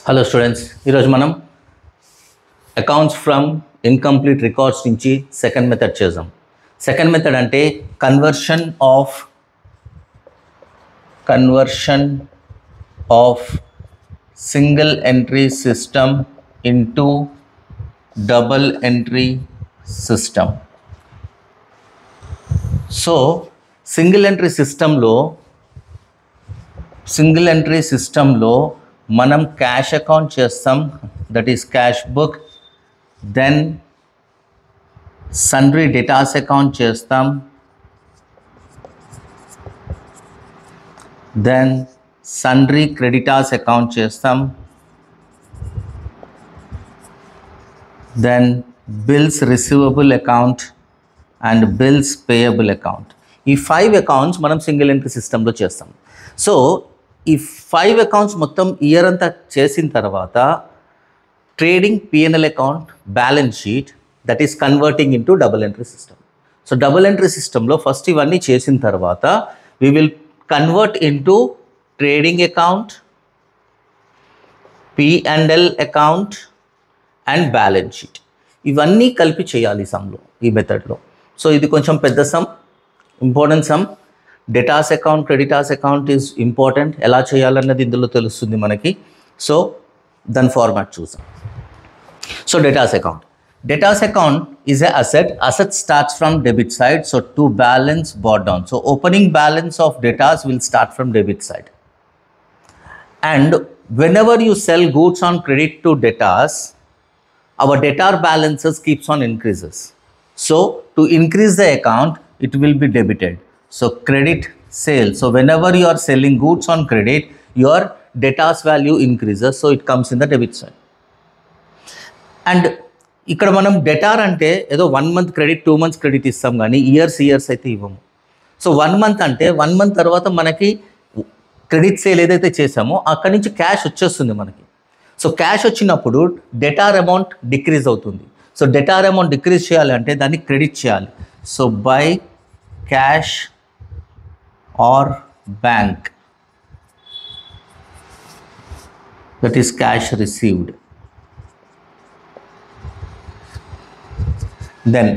Hello students, ఈరోజు మనం accounts from incomplete records నుంచి సెకండ్ మెథడ్ చేద్దాం. సెకండ్ మెథడ్ అంటే conversion of single entry system into double entry system. So single entry సిస్టంలో మనం cash account చేస్తాం, that is cash book. Then sundry debtors account చేస్తాం, then sundry creditors account చేస్తాం, then bills receivable account and bills payable account. ఈ 5 accounts మనం single entry సిస్టంలో చేస్తాం. So ఈ 5 అకౌంట్స్ మొత్తం ఇయర్ అంతా చేసిన తర్వాత trading P&L account, balance sheet, that is converting into double entry system. So double entry సిస్టంలో ఫస్ట్ ఇవన్నీ చేసిన తర్వాత we will convert into trading account, P&L account and balance sheet. ఇవన్నీ కలిపి చేయాలి సమ్లో, ఈ మెథడ్లో. సో ఇది కొంచెం పెద్ద some, important some. Datas account, creditors account is important. ఎలా చేయాలన్నది ఇందులో తెలుస్తుంది మనకి. సో దాని ఫార్మాట్ చూసాం. So datas account is a asset starts from debit side, so to balance brought down. So opening balance of debtors will start from debit side, and whenever you sell goods on credit to debtors, our debtor balances keeps on increases. So to increase the account, it will be debited. So credit sale, so whenever you are selling goods on credit, your debtors value increases, so it comes in the debit side. And ఇక్కడ మనం debtor అంటే ఏదో 1 month credit, 2 months credit ఇస్తాం, కానీ years అయితే ఇవ్వము. So 1 month అంటే 1 month తర్వాత మనకి క్రెడిట్ సేల్ ఏదైతే చేసామో అక్కడి నుంచి క్యాష్ వచ్చేస్తుంది మనకి. సో క్యాష్ వచ్చినప్పుడు డెటార్ అమౌంట్ డిక్రీజ్ అవుతుంది. సో డెటార్ అమౌంట్ డిక్రీజ్ చేయాలంటే దాన్ని క్రెడిట్ చేయాలి. So by cash or bank, that is cash received. Then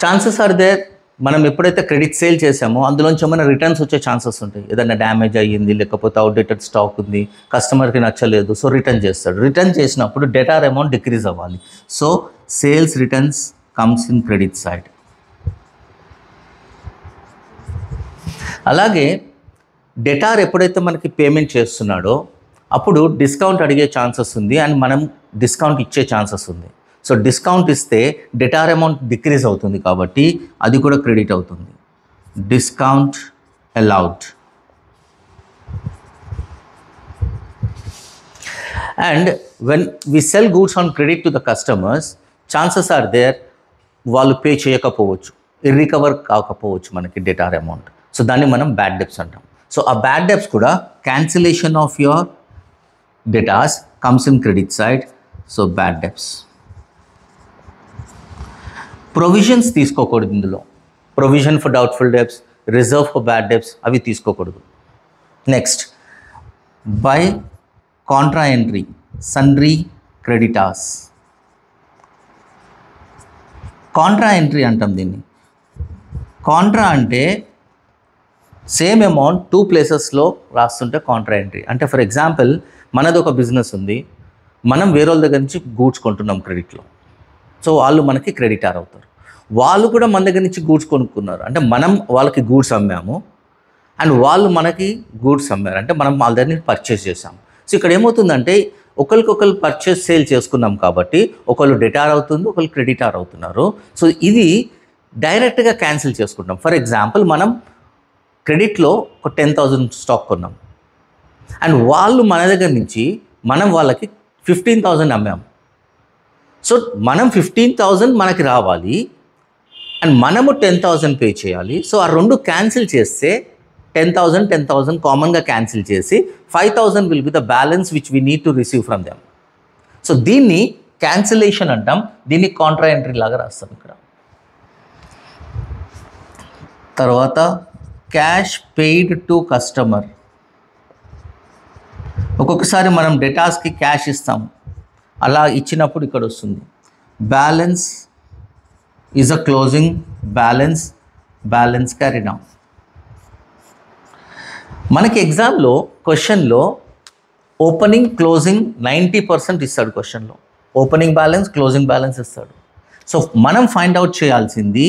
chances are there, మనం ఎప్పుడైతే క్రెడిట్ సేల్ చేసామో అందులోంచి ఏమైనా రిటర్న్స్ వచ్చే ఛాన్సెస్ ఉంటాయి. ఏదైనా డ్యామేజ్ అయ్యింది, లేకపోతే అవుట్డేటెడ్ స్టాక్ ఉంది, కస్టమర్కి నచ్చలేదు, సో రిటర్న్ చేస్తాడు. రిటర్న్ చేసినప్పుడు డెటార్ అమౌంట్ డిక్రీజ్ అవ్వాలి. So sales returns comes in credit side. అలాగే డెటార్ ఎప్పుడైతే మనకి పేమెంట్ చేస్తున్నాడో అప్పుడు డిస్కౌంట్ అడిగే ఛాన్సెస్ ఉంది, అండ్ మనం డిస్కౌంట్ ఇచ్చే ఛాన్సెస్ ఉంది. సో డిస్కౌంట్ ఇస్తే డెటార్ అమౌంట్ డిక్రీజ్ అవుతుంది, కాబట్టి అది కూడా క్రెడిట్ అవుతుంది. Discount allowed. And when we sell goods on credit to the customers, chances are there వాళ్ళు పే చేయకపోవచ్చు, ఇర్రికవర్ కాకపోవచ్చు మనకి డెటార్ అమౌంట్. సో దాన్ని మనం బ్యాడ్ డెబ్ట్స్ అంటాం. సో ఆ బ్యాడ్ డెబ్ట్స్ కూడా cancellation of your debtors comes in credit side. So bad debts. Provisions తీసుకోకూడదు ఇందులో. Provision for doubtful debts, reserve for bad debts, అవి తీసుకోకూడదు. Next, by Contra entry, సన్రీ creditors. Contra entry అంటాం దీన్ని. Contra అంటే same amount 2 ప్లేసెస్లో రాస్తుంటే Contra entry. అంటే for example, మనది ఒక బిజినెస్ ఉంది, మనం వేరే వాళ్ళ దగ్గర నుంచి గూడ్స్ కొంటున్నాం క్రెడిట్లో. సో వాళ్ళు మనకి క్రెడిటార్ అవుతారు. వాళ్ళు కూడా మన దగ్గర నుంచి గూడ్స్ కొనుక్కున్నారు, అంటే మనం వాళ్ళకి గూడ్స్ అమ్మాము, అండ్ వాళ్ళు మనకి గూడ్స్ అమ్మారు, అంటే మనం వాళ్ళ దగ్గర నుంచి పర్చేస్ చేసాము. సో ఇక్కడ ఏమవుతుందంటే ఒకరికొకరు పర్చేస్ సేల్ చేసుకున్నాం కాబట్టి ఒకళ్ళు డెటార్ అవుతుంది, ఒకళ్ళు క్రెడిటార్ అవుతున్నారు. సో ఇది డైరెక్ట్గా క్యాన్సిల్ చేసుకుంటాం. ఫర్ ఎగ్జాంపుల్, మనం క్రెడిట్లో ఒక 10,000 స్టాక్ కొన్నాం, అండ్ వాళ్ళు మన దగ్గర నుంచి మనం వాళ్ళకి 15,000 అమ్మాము. సో మనం 15,000 మనకి రావాలి, అండ్ మనము 10,000 పే చేయాలి. సో ఆ రెండు క్యాన్సిల్ చేస్తే 10,000 కామన్గా క్యాన్సిల్ చేసి 5,000 will be the balance which we need to receive from them. So దీన్ని క్యాన్సిలేషన్ అంటాం. దీన్ని కాంట్రా ఎంట్రీ లాగా రాస్తాం ఇక్కడ. తర్వాత క్యాష్ పెయిడ్ టు కస్టమర్. ఒక్కొక్కసారి మనం డెటాస్కి క్యాష్ ఇస్తాము, అలా ఇచ్చినప్పుడు ఇక్కడ వస్తుంది balance is a closing balance, balance carried on. మనకి ఎగ్జామ్లో క్వశ్చన్లో ఓపెనింగ్ క్లోజింగ్ 90% ఇస్తాడు. క్వశ్చన్లో ఓపెనింగ్ బ్యాలెన్స్ క్లోజింగ్ బ్యాలెన్స్ ఇస్తాడు. సో మనం ఫైండ్ అవుట్ చేయాల్సింది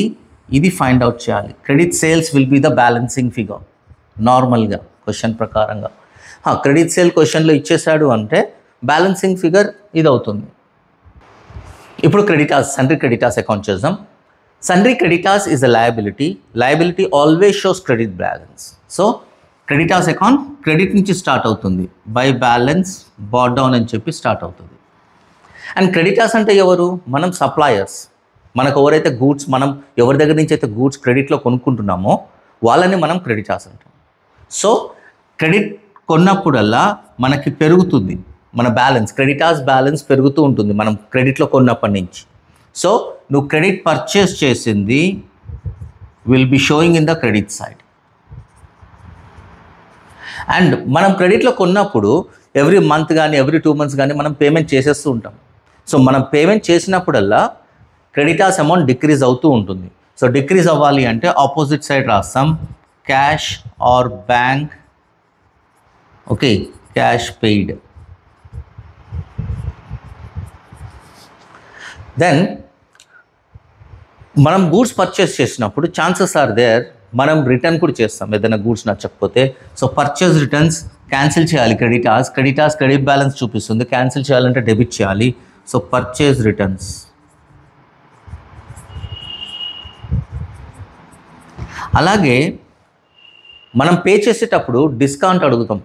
ఇది ఫైండ్ అవుట్ చేయాలి. Credit sales will be the balancing figure నార్మల్గా క్వశ్చన్ ప్రకారంగా. క్రెడిట్ సేల్ క్వశ్చన్లో ఇచ్చేసాడు అంటే బ్యాలెన్సింగ్ ఫిగర్ ఇది అవుతుంది. ఇప్పుడు క్రెడిటార్స్, సన్రీ క్రెడిటార్స్ అకౌంట్ చేద్దాం. Sundry creditors is a liability. Liability always shows credit balance. So creditors account credit నుంచి స్టార్ట్ అవుతుంది, బై బ్యాలెన్స్ బాట్ డౌన్ అని చెప్పి స్టార్ట్ అవుతుంది. అండ్ క్రెడిటార్స్ అంటే ఎవరు? మనం సప్లయర్స్. మనకు ఎవరైతే గూడ్స్, మనం ఎవరి దగ్గర నుంచి అయితే గూడ్స్ క్రెడిట్లో కొనుక్కుంటున్నామో వాళ్ళని మనం క్రెడిటార్స్ అంటాం. సో క్రెడిట్ కొన్నప్పుడల్లా మనకి పెరుగుతుంది మన బ్యాలెన్స్, క్రెడిటార్స్ బ్యాలెన్స్ పెరుగుతూ ఉంటుంది మనం క్రెడిట్లో కొన్నప్పటి నుంచి. సో నువ్వు క్రెడిట్ పర్చేస్ చేసింది will be sowing in the credit side. And మనం క్రెడిట్లో కొన్నప్పుడు ఎవ్రీ మంత్ కానీ ఎవ్రీ 2 months కానీ మనం పేమెంట్ చేసేస్తూ ఉంటాం. సో మనం పేమెంట్ చేసినప్పుడల్లా క్రెడిటార్స్ అమౌంట్ డిక్రీజ్ అవుతూ ఉంటుంది. సో డిక్రీజ్ అవ్వాలి అంటే ఆపోజిట్ సైడ్ రాస్తాం cash or bank. Okay, cash paid. Then మనం గూడ్స్ పర్చేస్ చేసినప్పుడు ఛాన్సెస్ ఆర్ దేర్ మనం రిటర్న్ కూడా చేస్తాం ఏదైనా గూడ్స్ నచ్చకపోతే. సో పర్చేస్ రిటర్న్స్ క్యాన్సిల్ చేయాలి. క్రెడిటార్స్ క్రెడిట్ బ్యాలెన్స్ చూపిస్తుంది, క్యాన్సిల్ చేయాలంటే డెబిట్ చేయాలి. So purchase returns. అలాగే మనం పే చేసేటప్పుడు డిస్కౌంట్ అడుగుతాం.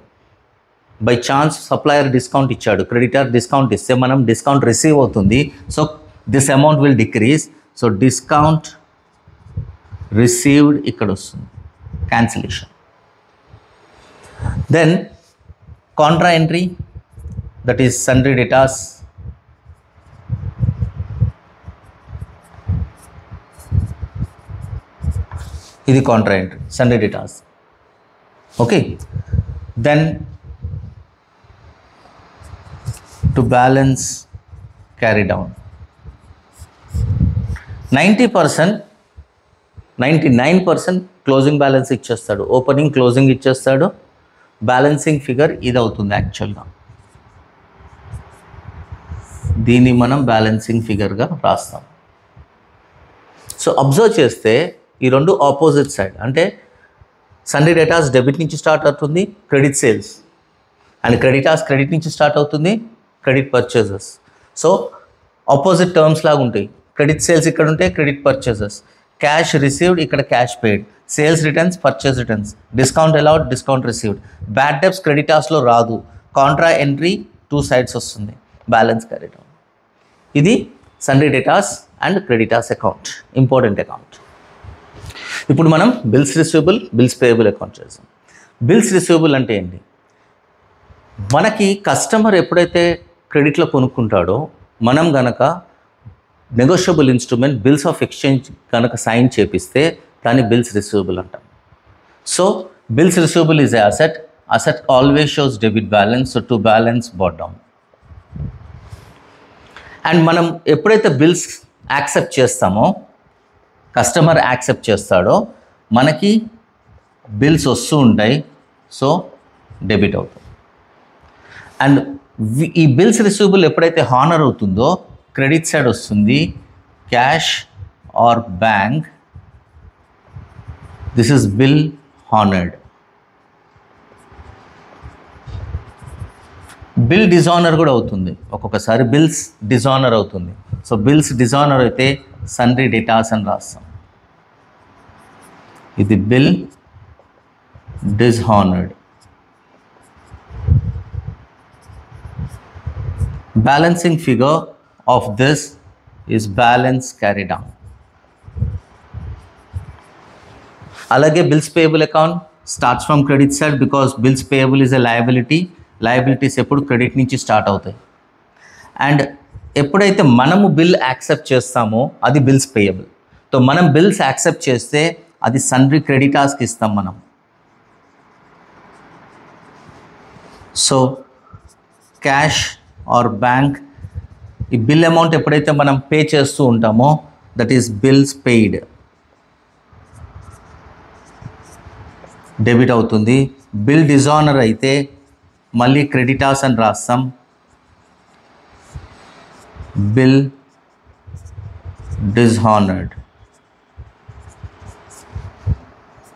బై ఛాన్స్ సప్లయర్ డిస్కౌంట్ ఇచ్చాడు, క్రెడిటర్ డిస్కౌంట్ ఇస్తే మనం డిస్కౌంట్ రిసీవ్ అవుతుంది. So this amount will decrease. So discount received ఇక్కడ వస్తుంది, cancellation. Then contra entry, that is sundry debtors. ఇది contra entry, sundry debtors. Okay, then to balance carry down 90%, 99% closing balance ఇచ్చేస్తాడు, opening closing ఇచ్చేస్తాడు. Balancing figure ఇది అవుతుంది యాక్చువల్గా. దీన్ని మనం బ్యాలెన్సింగ్ ఫిగర్గా రాస్తాం. సో అబ్జర్వ్ చేస్తే ఈ రెండు ఆపోజిట్ సైడ్, అంటే సన్రీ డేటాస్ డెబిట్ నుంచి స్టార్ట్ అవుతుంది credit sales, and creditors credit నుంచి స్టార్ట్ అవుతుంది credit purchases. So opposite terms లాగా ఉంటాయి. క్రెడిట్ సేల్స్ ఇక్కడ ఉంటే క్రెడిట్ పర్చేజెస్, క్యాష్ రిసీవ్డ్ ఇక్కడ cash paid, sales returns purchase returns, discount allowed discount received. Bad debts క్రెడిటార్స్లో రాదు, కాంట్రా ఎంట్రీ 2 sides వస్తుంది, బ్యాలెన్స్ క్యారీ డౌన్. ఇది sundry debtors and creditors account, important account. ఇప్పుడు మనం bills receivable bills payable account చేస్తాం. Bills receivable అంటే ఏంటి? మనకి కస్టమర్ ఎప్పుడైతే క్రెడిట్లో కొనుక్కుంటాడో మనం గనక negotiable instrument bills of exchange కనుక సైన్ చేపిస్తే దాన్ని బిల్స్ రిసీవబుల్ అంటాం. So bills receivable is a asset. Asset always shows debit balance, so to balance brought down. And మనం ఎప్పుడైతే బిల్స్ యాక్సెప్ట్ చేస్తామో, కస్టమర్ యాక్సెప్ట్ చేస్తాడో మనకి బిల్స్ వస్తూ ఉంటాయి, సో డెబిట్ అవుతుంది. అండ్ ఈ బిల్స్ రిసీవబుల్ ఎప్పుడైతే హానర్ అవుతుందో క్రెడిట్ సైడ్ వస్తుంది cash or bank. This is bill honoured. Bill dishonour కూడా అవుతుంది, ఒక్కొక్కసారి బిల్స్ డిజానర్ అవుతుంది. సో బిల్స్ డిజానర్ అయితే సన్రీ డేటాస్ అని రాస్తాం. ఇది bill డిస్హానర్డ్. Balancing figure of this is balance carried on. Alage bills payable account starts from credit side because bills payable is a liability. Liabilities eppudu credit nunchi start avutayi. And ఎప్పుడైతే మనము bill accept చేస్తామో అది bills payable. So మనం bills accept చేస్తే అది సన్రీ క్రెడిటార్స్కి ఇస్తాం మనం. So cash or bank. ఈ బిల్ అమౌంట్ ఎప్పుడైతే మనం పే చేస్తూ ఉంటామో that is bills paid, debit అవుతుంది. బిల్ డిజానర్ అయితే మళ్ళీ క్రెడిటార్స్ అని రాస్తాం. Bill dishonored,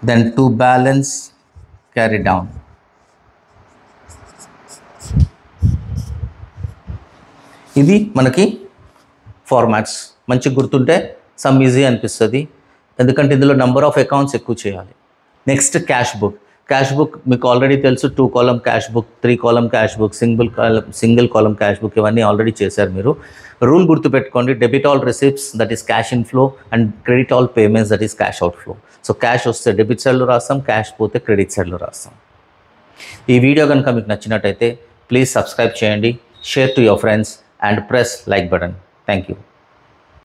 then to balance carry down. ఇది మనకి ఫార్మాట్స్. మంచి గుర్తుంటే సమ్ ఈజీ అనిపిస్తుంది, ఎందుకంటే ఇందులో నెంబర్ ఆఫ్ అకౌంట్స్ ఎక్కువ చేయాలి. Next cash book. Cash book మీకు ఆల్రెడీ తెలుసు, 2 column cash book, 3 column cash book, single column cash book, ఇవన్నీ ఆల్రెడీ చేశారు మీరు. రూల్ గుర్తుపెట్టుకోండి, debit all receipts that is cash inflow and credit all payments that is cash outflow. So cash వస్తే debit సైడ్లో రాస్తాం, cash పోతే credit సైడ్లో రాస్తాం. ఈ వీడియో కనుక మీకు నచ్చినట్టయితే ప్లీజ్ సబ్స్క్రైబ్ చేయండి, share to your friends and press like button. Thank you.